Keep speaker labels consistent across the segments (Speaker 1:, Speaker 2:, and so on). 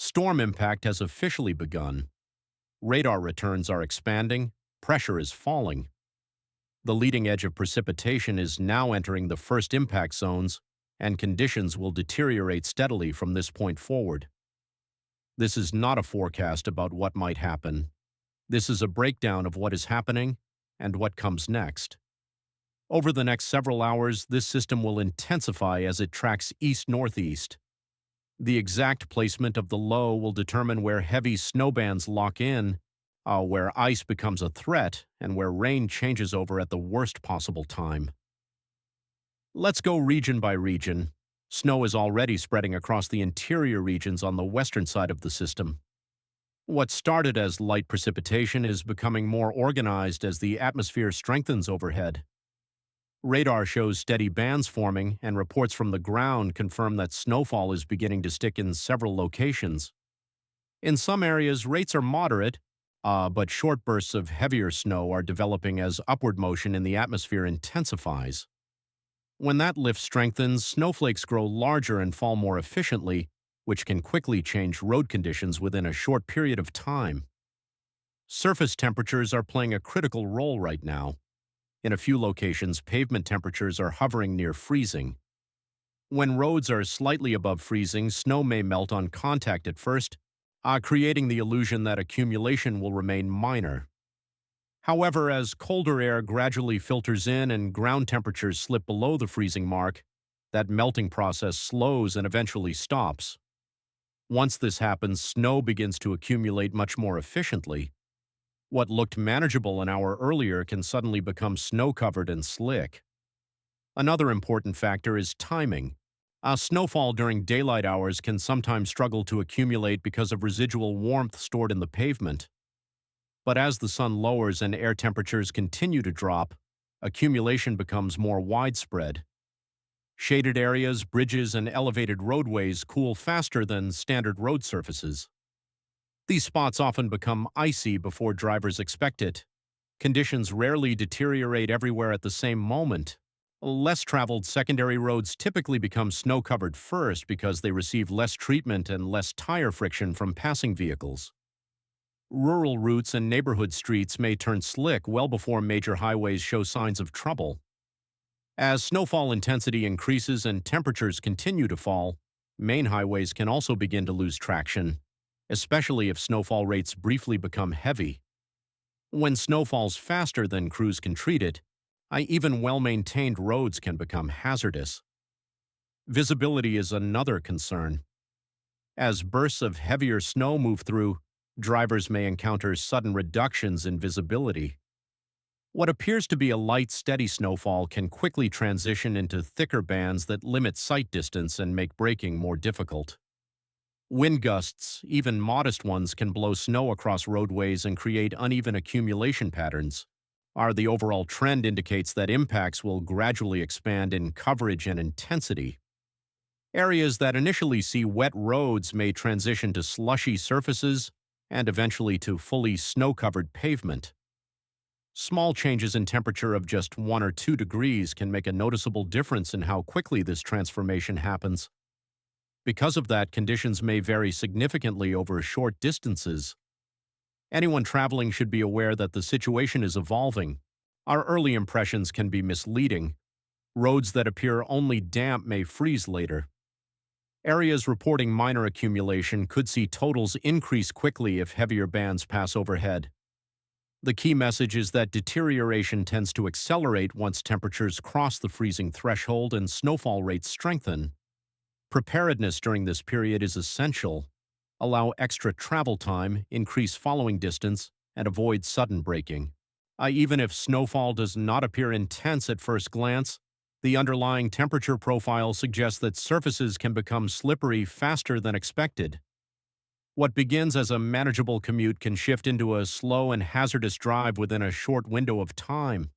Speaker 1: Storm impact has officially begun. Radar returns are expanding, pressure is falling. The leading edge of precipitation is now entering the first impact zones, and conditions will deteriorate steadily from this point forward. This is not a forecast about what might happen. This is a breakdown of what is happening and what comes next. Over the next several hours, this system will intensify as it tracks east-northeast. The exact placement of the low will determine where heavy snow bands lock in, where ice becomes a threat, and where rain changes over at the worst possible time. Let's go region by region. Snow is already spreading across the interior regions on the western side of the system. What started as light precipitation is becoming more organized as the atmosphere strengthens overhead. Radar shows steady bands forming, and reports from the ground confirm that snowfall is beginning to stick in several locations. In some areas, rates are moderate, but short bursts of heavier snow are developing as upward motion in the atmosphere intensifies. When that lift strengthens, snowflakes grow larger and fall more efficiently, which can quickly change road conditions within a short period of time. Surface temperatures are playing a critical role right now. In a few locations, pavement temperatures are hovering near freezing. When roads are slightly above freezing, snow may melt on contact at first, creating the illusion that accumulation will remain minor. However, as colder air gradually filters in and ground temperatures slip below the freezing mark, that melting process slows and eventually stops. Once this happens, snow begins to accumulate much more efficiently. What looked manageable an hour earlier can suddenly become snow-covered and slick. Another important factor is timing. Snowfall during daylight hours can sometimes struggle to accumulate because of residual warmth stored in the pavement. But as the sun lowers and air temperatures continue to drop, accumulation becomes more widespread. Shaded areas, bridges, and elevated roadways cool faster than standard road surfaces. These spots often become icy before drivers expect it. Conditions rarely deteriorate everywhere at the same moment. Less traveled secondary roads typically become snow-covered first because they receive less treatment and less tire friction from passing vehicles. Rural routes and neighborhood streets may turn slick well before major highways show signs of trouble. As snowfall intensity increases and temperatures continue to fall, main highways can also begin to lose traction, especially if snowfall rates briefly become heavy. When snow falls faster than crews can treat it, even well-maintained roads can become hazardous. Visibility is another concern. As bursts of heavier snow move through, drivers may encounter sudden reductions in visibility. What appears to be a light, steady snowfall can quickly transition into thicker bands that limit sight distance and make braking more difficult. Wind gusts, even modest ones, can blow snow across roadways and create uneven accumulation patterns. The overall trend indicates that impacts will gradually expand in coverage and intensity. Areas that initially see wet roads may transition to slushy surfaces and eventually to fully snow-covered pavement. Small changes in temperature of just 1 or 2 degrees can make a noticeable difference in how quickly this transformation happens. Because of that, conditions may vary significantly over short distances. Anyone traveling should be aware that the situation is evolving. Our early impressions can be misleading. Roads that appear only damp may freeze later. Areas reporting minor accumulation could see totals increase quickly if heavier bands pass overhead. The key message is that deterioration tends to accelerate once temperatures cross the freezing threshold and snowfall rates strengthen. Preparedness during this period is essential. Allow extra travel time, increase following distance, and avoid sudden braking. Even if snowfall does not appear intense at first glance, the underlying temperature profile suggests that surfaces can become slippery faster than expected. What begins as a manageable commute can shift into a slow and hazardous drive within a short window of time.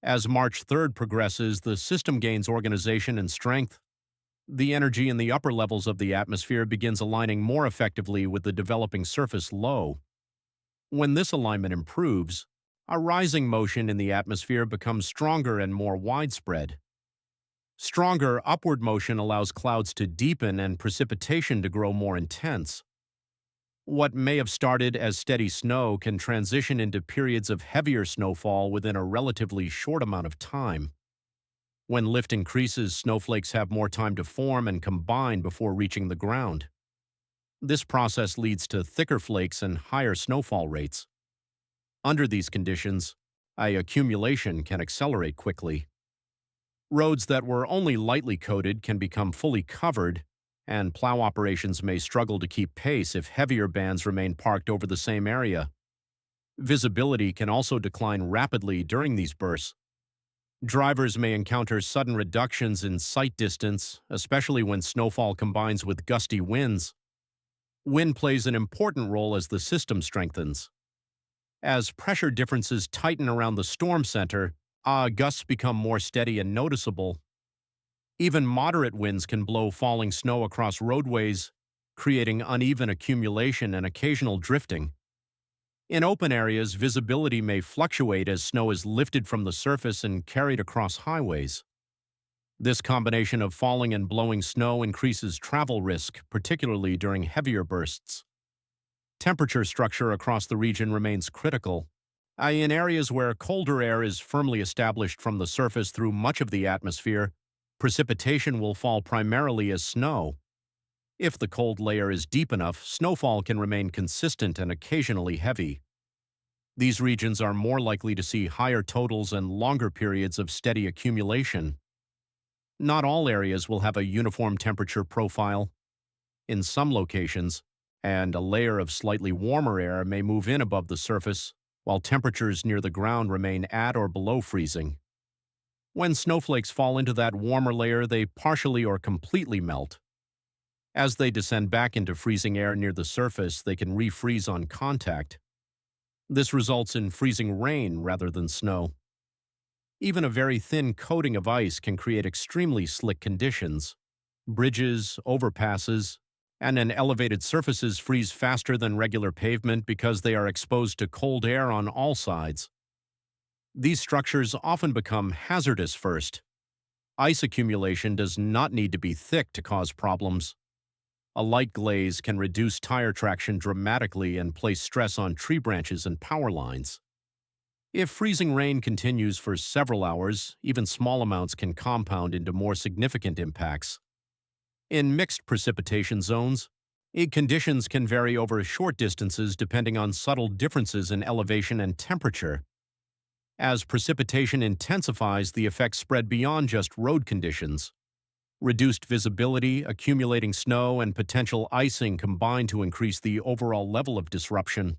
Speaker 1: As March 3rd progresses, the system gains organization and strength. The energy in the upper levels of the atmosphere begins aligning more effectively with the developing surface low. When this alignment improves, a rising motion in the atmosphere becomes stronger and more widespread. Stronger upward motion allows clouds to deepen and precipitation to grow more intense. What may have started as steady snow can transition into periods of heavier snowfall within a relatively short amount of time. When lift increases, snowflakes have more time to form and combine before reaching the ground. This process leads to thicker flakes and higher snowfall rates. Under these conditions, accumulation can accelerate quickly. Roads that were only lightly coated can become fully covered, and plow operations may struggle to keep pace if heavier bands remain parked over the same area. Visibility can also decline rapidly during these bursts. Drivers may encounter sudden reductions in sight distance, especially when snowfall combines with gusty winds. Wind plays an important role as the system strengthens. As pressure differences tighten around the storm center, gusts become more steady and noticeable. Even moderate winds can blow falling snow across roadways, creating uneven accumulation and occasional drifting. In open areas, visibility may fluctuate as snow is lifted from the surface and carried across highways. This combination of falling and blowing snow increases travel risk, particularly during heavier bursts. Temperature structure across the region remains critical. In areas where colder air is firmly established from the surface through much of the atmosphere, precipitation will fall primarily as snow. If the cold layer is deep enough, snowfall can remain consistent and occasionally heavy. These regions are more likely to see higher totals and longer periods of steady accumulation. Not all areas will have a uniform temperature profile. In some locations, and a layer of slightly warmer air may move in above the surface, while temperatures near the ground remain at or below freezing. When snowflakes fall into that warmer layer, they partially or completely melt. As they descend back into freezing air near the surface, they can refreeze on contact. This results in freezing rain rather than snow. Even a very thin coating of ice can create extremely slick conditions. Bridges, overpasses, and elevated surfaces freeze faster than regular pavement because they are exposed to cold air on all sides. These structures often become hazardous first. Ice accumulation does not need to be thick to cause problems. A light glaze can reduce tire traction dramatically and place stress on tree branches and power lines. If freezing rain continues for several hours, even small amounts can compound into more significant impacts. In mixed precipitation zones, conditions can vary over short distances depending on subtle differences in elevation and temperature. As precipitation intensifies, the effects spread beyond just road conditions. Reduced visibility, accumulating snow, and potential icing combine to increase the overall level of disruption.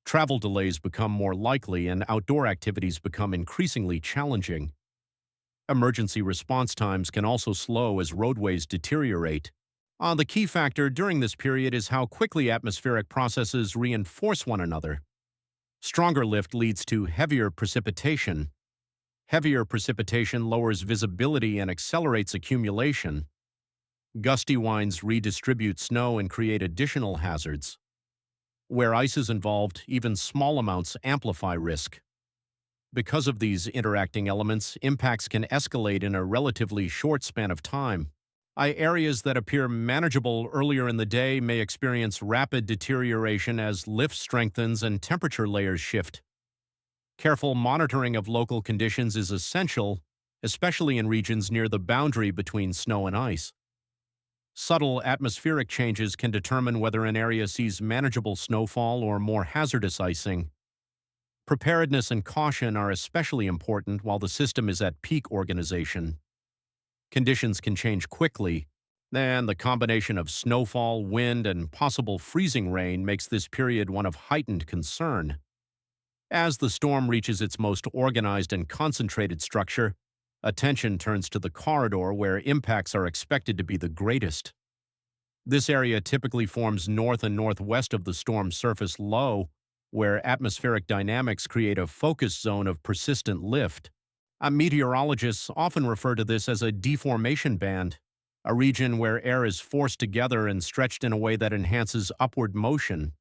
Speaker 1: Travel delays become more likely and outdoor activities become increasingly challenging. Emergency response times can also slow as roadways deteriorate. The key factor during this period is how quickly atmospheric processes reinforce one another. Stronger lift leads to heavier precipitation. Heavier precipitation lowers visibility and accelerates accumulation. Gusty winds redistribute snow and create additional hazards. Where ice is involved, even small amounts amplify risk. Because of these interacting elements, impacts can escalate in a relatively short span of time. Areas that appear manageable earlier in the day may experience rapid deterioration as lift strengthens and temperature layers shift. Careful monitoring of local conditions is essential, especially in regions near the boundary between snow and ice. Subtle atmospheric changes can determine whether an area sees manageable snowfall or more hazardous icing. Preparedness and caution are especially important while the system is at peak organization. Conditions can change quickly, and the combination of snowfall, wind, and possible freezing rain makes this period one of heightened concern. As the storm reaches its most organized and concentrated structure, attention turns to the corridor where impacts are expected to be the greatest. This area typically forms north and northwest of the storm surface low, where atmospheric dynamics create a focus zone of persistent lift. Meteorologists often refer to this as a deformation band, a region where air is forced together and stretched in a way that enhances upward motion.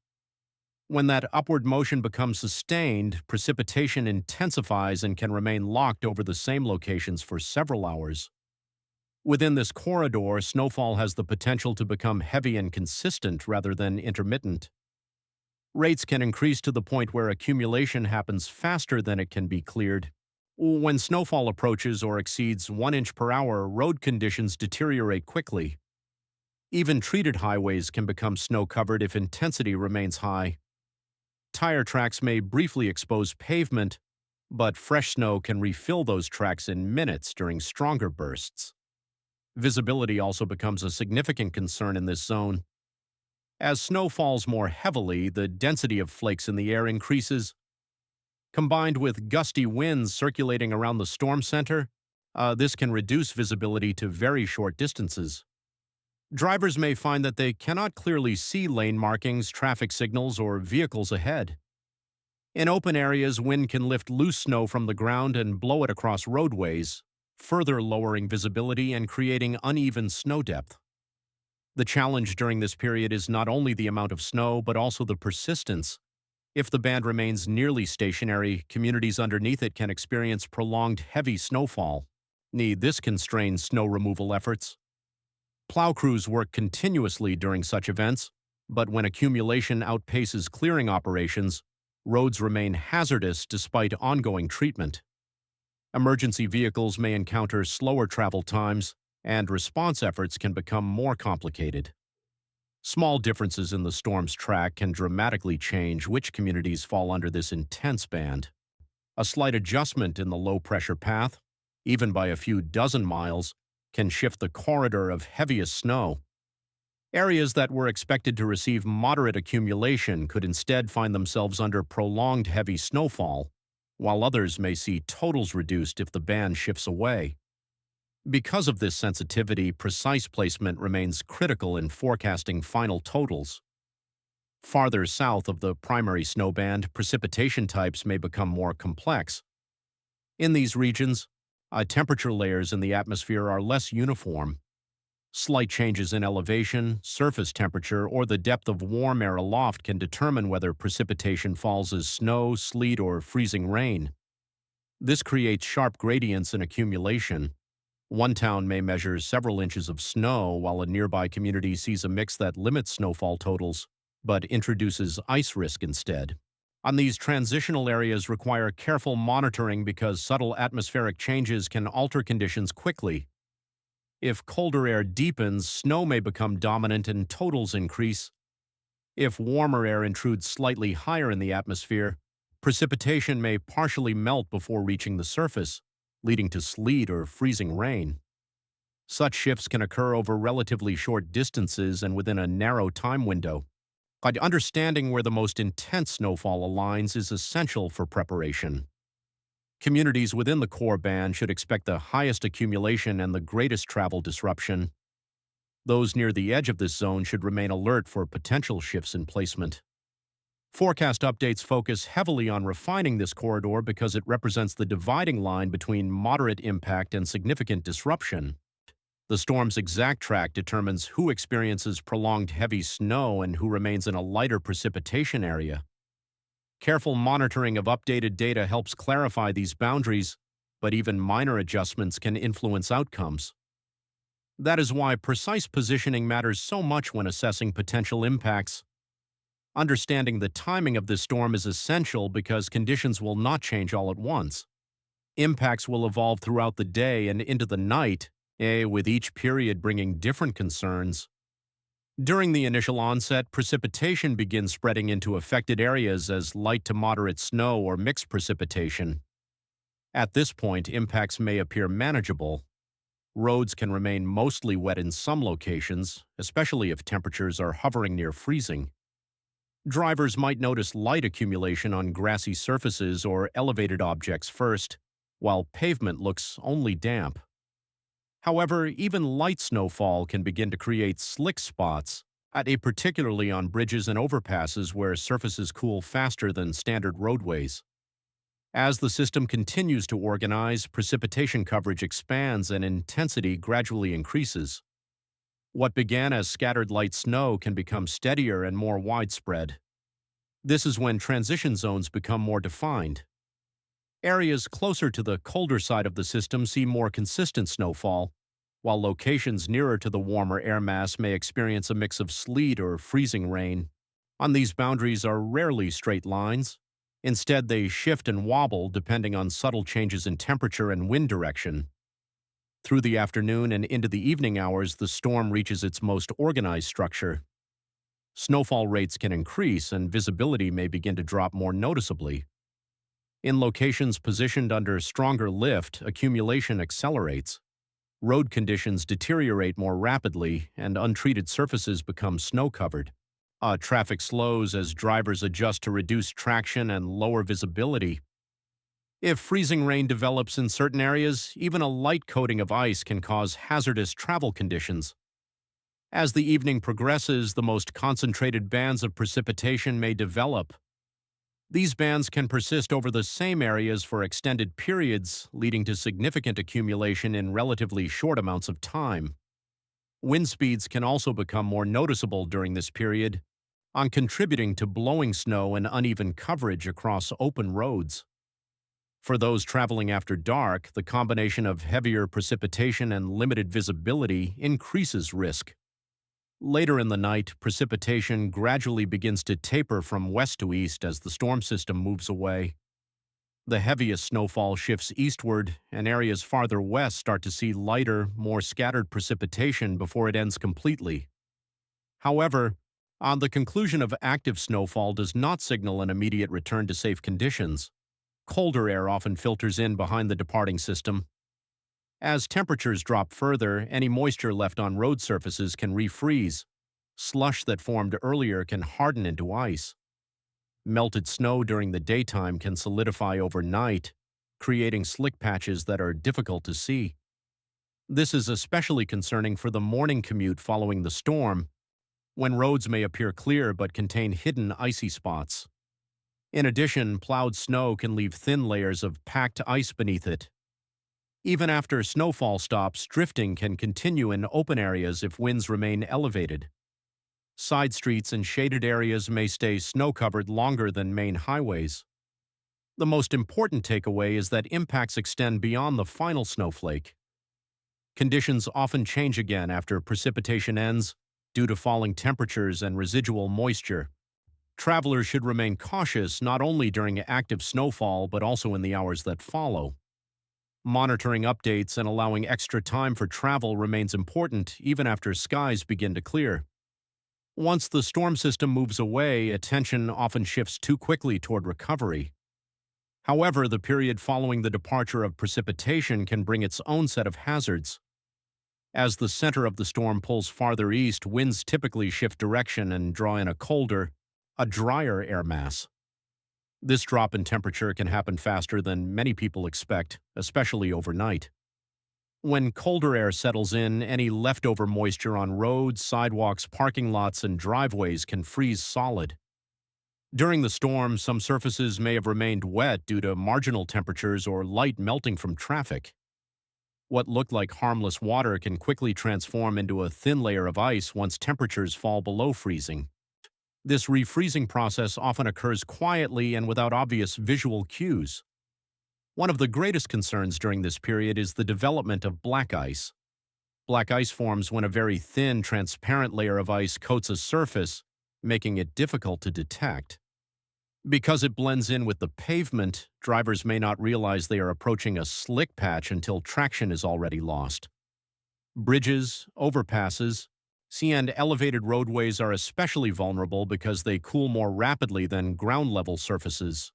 Speaker 1: When that upward motion becomes sustained, precipitation intensifies and can remain locked over the same locations for several hours. Within this corridor, snowfall has the potential to become heavy and consistent rather than intermittent. Rates can increase to the point where accumulation happens faster than it can be cleared. When snowfall approaches or exceeds 1 inch per hour, road conditions deteriorate quickly. Even treated highways can become snow-covered if intensity remains high. Tire tracks may briefly expose pavement, but fresh snow can refill those tracks in minutes during stronger bursts. Visibility also becomes a significant concern in this zone. As snow falls more heavily, the density of flakes in the air increases. Combined with gusty winds circulating around the storm center, this can reduce visibility to very short distances. Drivers may find that they cannot clearly see lane markings, traffic signals, or vehicles ahead. In open areas, wind can lift loose snow from the ground and blow it across roadways, further lowering visibility and creating uneven snow depth. The challenge during this period is not only the amount of snow, but also the persistence. If the band remains nearly stationary, communities underneath it can experience prolonged heavy snowfall. This constrains snow removal efforts. Plow crews work continuously during such events, but when accumulation outpaces clearing operations, roads remain hazardous despite ongoing treatment. Emergency vehicles may encounter slower travel times, and response efforts can become more complicated. Small differences in the storm's track can dramatically change which communities fall under this intense band. A slight adjustment in the low-pressure path, even by a few dozen miles, can shift the corridor of heaviest snow. Areas that were expected to receive moderate accumulation could instead find themselves under prolonged heavy snowfall, while others may see totals reduced if the band shifts away. Because of this sensitivity, precise placement remains critical in forecasting final totals. Farther south of the primary snow band, precipitation types may become more complex. In these regions, temperature layers in the atmosphere are less uniform. Slight changes in elevation, surface temperature, or the depth of warm air aloft can determine whether precipitation falls as snow, sleet, or freezing rain. This creates sharp gradients in accumulation. One town may measure several inches of snow, while a nearby community sees a mix that limits snowfall totals, but introduces ice risk instead. These transitional areas require careful monitoring because subtle atmospheric changes can alter conditions quickly. If colder air deepens, snow may become dominant and totals increase. If warmer air intrudes slightly higher in the atmosphere, precipitation may partially melt before reaching the surface, leading to sleet or freezing rain. Such shifts can occur over relatively short distances and within a narrow time window. But understanding where the most intense snowfall aligns is essential for preparation. Communities within the core band should expect the highest accumulation and the greatest travel disruption. Those near the edge of this zone should remain alert for potential shifts in placement. Forecast updates focus heavily on refining this corridor because it represents the dividing line between moderate impact and significant disruption. The storm's exact track determines who experiences prolonged heavy snow and who remains in a lighter precipitation area. Careful monitoring of updated data helps clarify these boundaries, but even minor adjustments can influence outcomes. That is why precise positioning matters so much when assessing potential impacts. Understanding the timing of this storm is essential because conditions will not change all at once. Impacts will evolve throughout the day and into the night, with each period bringing different concerns. During the initial onset, precipitation begins spreading into affected areas as light to moderate snow or mixed precipitation. At this point, impacts may appear manageable. Roads can remain mostly wet in some locations, especially if temperatures are hovering near freezing. Drivers might notice light accumulation on grassy surfaces or elevated objects first, while pavement looks only damp. However, even light snowfall can begin to create slick spots, particularly on bridges and overpasses where surfaces cool faster than standard roadways. As the system continues to organize, precipitation coverage expands and intensity gradually increases. What began as scattered light snow can become steadier and more widespread. This is when transition zones become more defined. Areas closer to the colder side of the system see more consistent snowfall, while locations nearer to the warmer air mass may experience a mix of sleet or freezing rain. On these boundaries are rarely straight lines. Instead, they shift and wobble depending on subtle changes in temperature and wind direction. Through the afternoon and into the evening hours, the storm reaches its most organized structure. Snowfall rates can increase and visibility may begin to drop more noticeably. In locations positioned under stronger lift, accumulation accelerates. Road conditions deteriorate more rapidly and untreated surfaces become snow-covered. Traffic slows as drivers adjust to reduce traction and lower visibility. If freezing rain develops in certain areas, even a light coating of ice can cause hazardous travel conditions. As the evening progresses, the most concentrated bands of precipitation may develop. These bands can persist over the same areas for extended periods, leading to significant accumulation in relatively short amounts of time. Wind speeds can also become more noticeable during this period, contributing to blowing snow and uneven coverage across open roads. For those traveling after dark, the combination of heavier precipitation and limited visibility increases risk. Later in the night, precipitation gradually begins to taper from west to east as the storm system moves away. The heaviest snowfall shifts eastward, and areas farther west start to see lighter, more scattered precipitation before it ends completely. However, the conclusion of active snowfall does not signal an immediate return to safe conditions. Colder air often filters in behind the departing system. As temperatures drop further, any moisture left on road surfaces can refreeze. Slush that formed earlier can harden into ice. Melted snow during the daytime can solidify overnight, creating slick patches that are difficult to see. This is especially concerning for the morning commute following the storm, when roads may appear clear but contain hidden icy spots. In addition, plowed snow can leave thin layers of packed ice beneath it. Even after snowfall stops, drifting can continue in open areas if winds remain elevated. Side streets and shaded areas may stay snow-covered longer than main highways. The most important takeaway is that impacts extend beyond the final snowflake. Conditions often change again after precipitation ends due to falling temperatures and residual moisture. Travelers should remain cautious not only during active snowfall but also in the hours that follow. Monitoring updates and allowing extra time for travel remains important even after skies begin to clear. Once the storm system moves away, attention often shifts too quickly toward recovery. However, the period following the departure of precipitation can bring its own set of hazards. As the center of the storm pulls farther east, winds typically shift direction and draw in a drier air mass. This drop in temperature can happen faster than many people expect, especially overnight. When colder air settles in, any leftover moisture on roads, sidewalks, parking lots, and driveways can freeze solid. During the storm, some surfaces may have remained wet due to marginal temperatures or light melting from traffic. What looked like harmless water can quickly transform into a thin layer of ice once temperatures fall below freezing. This refreezing process often occurs quietly and without obvious visual cues. One of the greatest concerns during this period is the development of black ice. Black ice forms when a very thin, transparent layer of ice coats a surface, making it difficult to detect. Because it blends in with the pavement, drivers may not realize they are approaching a slick patch until traction is already lost. Bridges, overpasses, and elevated roadways are especially vulnerable because they cool more rapidly than ground-level surfaces.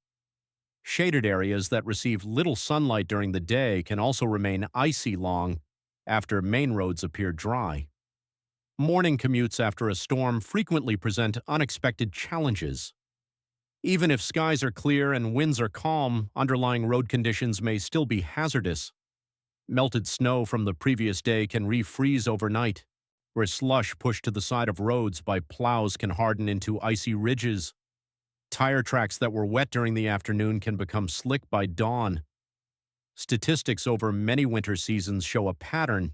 Speaker 1: Shaded areas that receive little sunlight during the day can also remain icy long after main roads appear dry. Morning commutes after a storm frequently present unexpected challenges. Even if skies are clear and winds are calm, underlying road conditions may still be hazardous. Melted snow from the previous day can refreeze overnight, where slush pushed to the side of roads by plows can harden into icy ridges. Tire tracks that were wet during the afternoon can become slick by dawn. Statistics over many winter seasons show a pattern.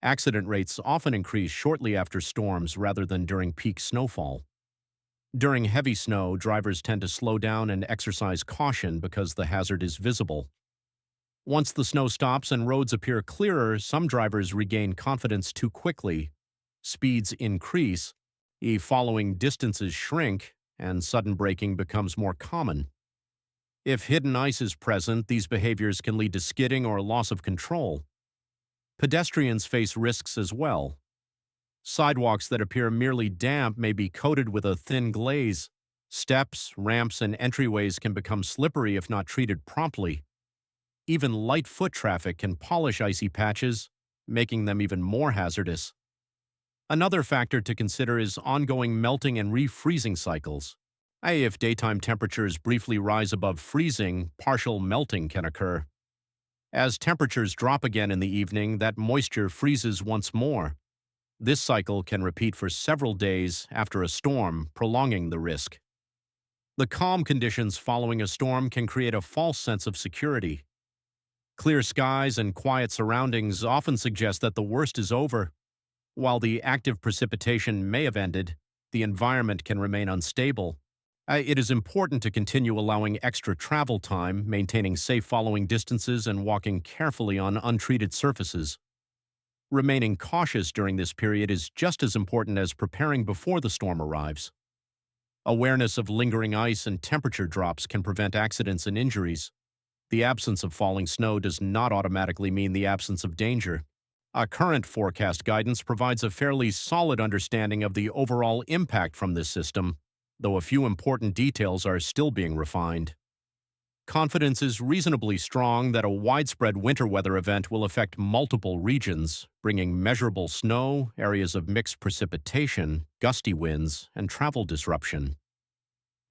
Speaker 1: Accident rates often increase shortly after storms rather than during peak snowfall. During heavy snow, drivers tend to slow down and exercise caution because the hazard is visible. Once the snow stops and roads appear clearer, some drivers regain confidence too quickly. Speeds increase, following distances shrink, and sudden braking becomes more common. If hidden ice is present, these behaviors can lead to skidding or loss of control. Pedestrians face risks as well. Sidewalks that appear merely damp may be coated with a thin glaze. Steps, ramps, and entryways can become slippery if not treated promptly. Even light foot traffic can polish icy patches, making them even more hazardous. Another factor to consider is ongoing melting and refreezing cycles. If daytime temperatures briefly rise above freezing, partial melting can occur. As temperatures drop again in the evening, that moisture freezes once more. This cycle can repeat for several days after a storm, prolonging the risk. The calm conditions following a storm can create a false sense of security. Clear skies and quiet surroundings often suggest that the worst is over. While the active precipitation may have ended, the environment can remain unstable. It is important to continue allowing extra travel time, maintaining safe following distances, and walking carefully on untreated surfaces. Remaining cautious during this period is just as important as preparing before the storm arrives. Awareness of lingering ice and temperature drops can prevent accidents and injuries. The absence of falling snow does not automatically mean the absence of danger. Current forecast guidance provides a fairly solid understanding of the overall impact from this system, though a few important details are still being refined. Confidence is reasonably strong that a widespread winter weather event will affect multiple regions, bringing measurable snow, areas of mixed precipitation, gusty winds, and travel disruption.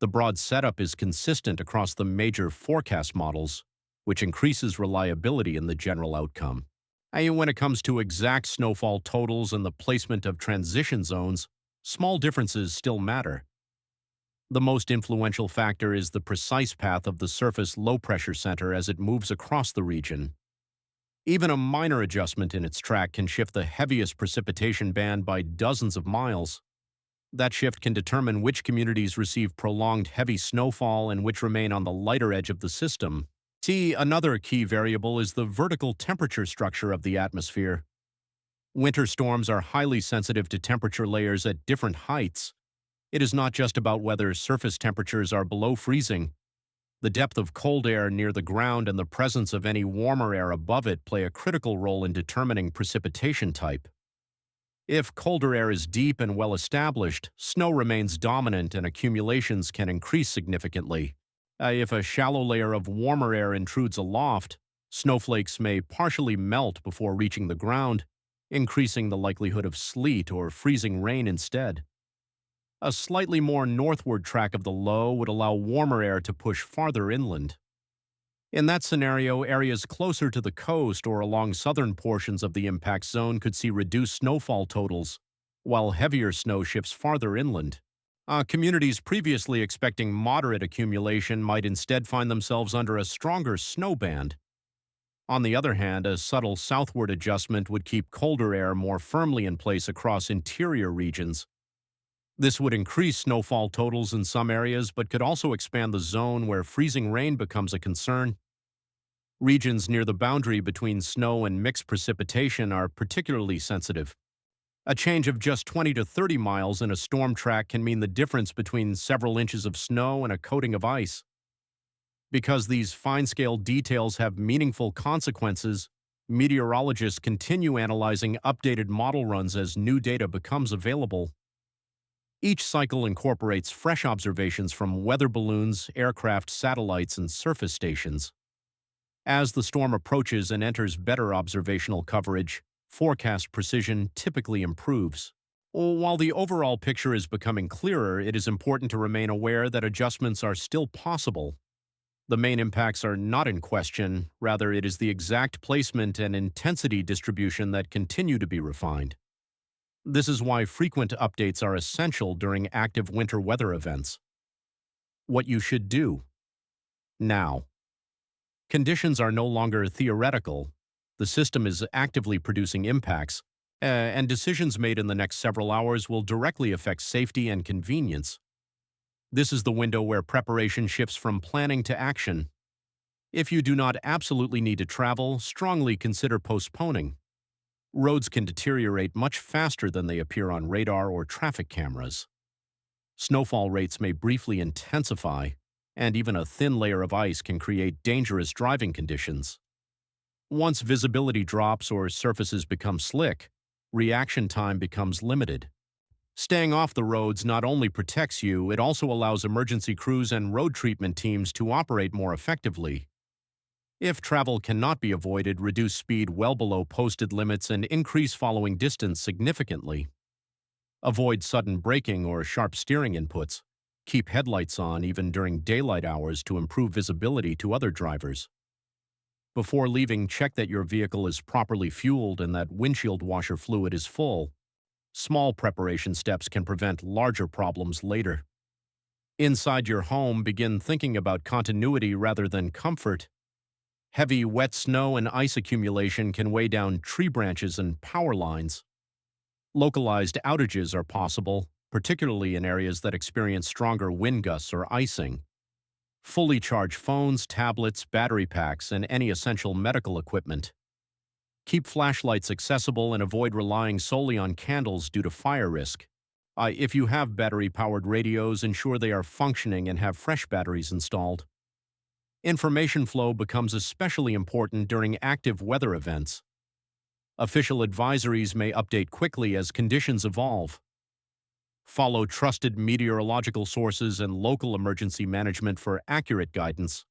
Speaker 1: The broad setup is consistent across the major forecast models, which increases reliability in the general outcome. When it comes to exact snowfall totals and the placement of transition zones, small differences still matter. The most influential factor is the precise path of the surface low-pressure center as it moves across the region. Even a minor adjustment in its track can shift the heaviest precipitation band by dozens of miles. That shift can determine which communities receive prolonged heavy snowfall and which remain on the lighter edge of the system. Another key variable is the vertical temperature structure of the atmosphere. Winter storms are highly sensitive to temperature layers at different heights. It is not just about whether surface temperatures are below freezing. The depth of cold air near the ground and the presence of any warmer air above it play a critical role in determining precipitation type. If colder air is deep and well established, snow remains dominant and accumulations can increase significantly. If a shallow layer of warmer air intrudes aloft, snowflakes may partially melt before reaching the ground, increasing the likelihood of sleet or freezing rain instead. A slightly more northward track of the low would allow warmer air to push farther inland. In that scenario, areas closer to the coast or along southern portions of the impact zone could see reduced snowfall totals, while heavier snow shifts farther inland. Communities previously expecting moderate accumulation might instead find themselves under a stronger snow band. On the other hand, a subtle southward adjustment would keep colder air more firmly in place across interior regions. This would increase snowfall totals in some areas, but could also expand the zone where freezing rain becomes a concern. Regions near the boundary between snow and mixed precipitation are particularly sensitive. A change of just 20 to 30 miles in a storm track can mean the difference between several inches of snow and a coating of ice. Because these fine-scale details have meaningful consequences, meteorologists continue analyzing updated model runs as new data becomes available. Each cycle incorporates fresh observations from weather balloons, aircraft, satellites, and surface stations. As the storm approaches and enters better observational coverage, forecast precision typically improves. While the overall picture is becoming clearer, it is important to remain aware that adjustments are still possible. The main impacts are not in question, rather it is the exact placement and intensity distribution that continue to be refined. This is why frequent updates are essential during active winter weather events. What you should do. Now. Conditions are no longer theoretical. The system is actively producing impacts, and decisions made in the next several hours will directly affect safety and convenience. This is the window where preparation shifts from planning to action. If you do not absolutely need to travel, strongly consider postponing. Roads can deteriorate much faster than they appear on radar or traffic cameras. Snowfall rates may briefly intensify, and even a thin layer of ice can create dangerous driving conditions. Once visibility drops or surfaces become slick, reaction time becomes limited. Staying off the roads not only protects you, it also allows emergency crews and road treatment teams to operate more effectively. If travel cannot be avoided, reduce speed well below posted limits and increase following distance significantly. Avoid sudden braking or sharp steering inputs. Keep headlights on even during daylight hours to improve visibility to other drivers. Before leaving, check that your vehicle is properly fueled and that windshield washer fluid is full. Small preparation steps can prevent larger problems later. Inside your home, begin thinking about continuity rather than comfort. Heavy, wet snow and ice accumulation can weigh down tree branches and power lines. Localized outages are possible, particularly in areas that experience stronger wind gusts or icing. Fully charge phones, tablets, battery packs, and any essential medical equipment. Keep flashlights accessible and avoid relying solely on candles due to fire risk. If you have battery-powered radios, ensure they are functioning and have fresh batteries installed. Information flow becomes especially important during active weather events. Official advisories may update quickly as conditions evolve. Follow trusted meteorological sources and local emergency management for accurate guidance.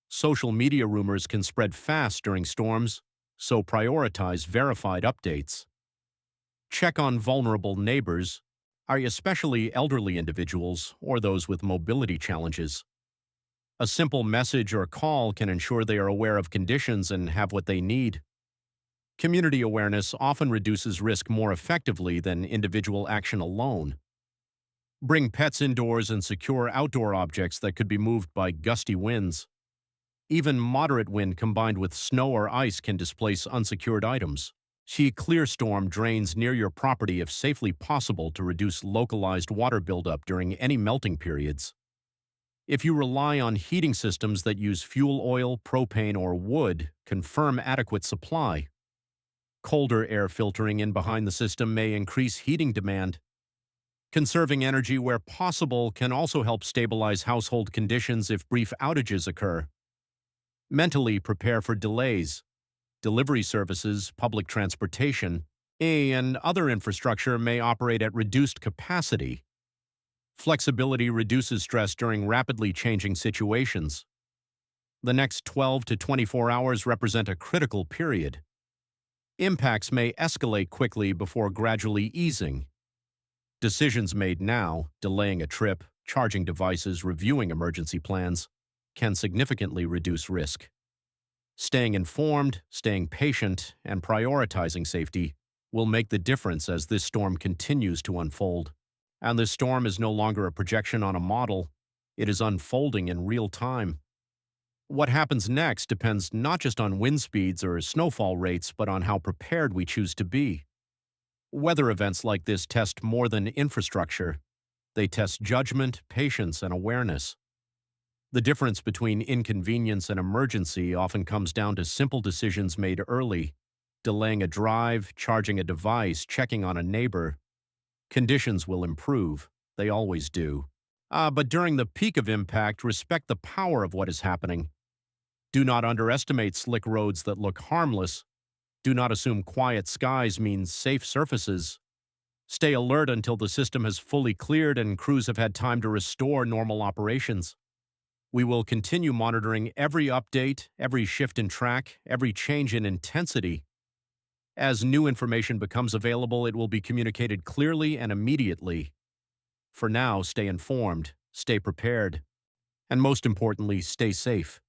Speaker 1: Social media rumors can spread fast during storms, so prioritize verified updates. Check on vulnerable neighbors, especially elderly individuals or those with mobility challenges. A simple message or call can ensure they are aware of conditions and have what they need. Community awareness often reduces risk more effectively than individual action alone. Bring pets indoors and secure outdoor objects that could be moved by gusty winds. Even moderate wind combined with snow or ice can displace unsecured items. See clear storm drains near your property if safely possible to reduce localized water buildup during any melting periods. If you rely on heating systems that use fuel oil, propane, or wood, confirm adequate supply. Colder air filtering in behind the system may increase heating demand. Conserving energy where possible can also help stabilize household conditions if brief outages occur. Mentally prepare for delays. Delivery services, public transportation, and other infrastructure may operate at reduced capacity. Flexibility reduces stress during rapidly changing situations. The next 12 to 24 hours represent a critical period. Impacts may escalate quickly before gradually easing. Decisions made now, delaying a trip, charging devices, reviewing emergency plans, can significantly reduce risk. Staying informed, staying patient, and prioritizing safety will make the difference as this storm continues to unfold. And this storm is no longer a projection on a model, it is unfolding in real time. What happens next depends not just on wind speeds or snowfall rates, but on how prepared we choose to be. Weather events like this test more than infrastructure. They test judgment, patience, and awareness. The difference between inconvenience and emergency often comes down to simple decisions made early, delaying a drive, charging a device, checking on a neighbor. Conditions will improve. They always do. But during the peak of impact, respect the power of what is happening. Do not underestimate slick roads that look harmless. Do not assume quiet skies means safe surfaces. Stay alert until the system has fully cleared and crews have had time to restore normal operations. We will continue monitoring every update, every shift in track, every change in intensity. As new information becomes available, it will be communicated clearly and immediately. For now, stay informed, stay prepared, and most importantly, stay safe.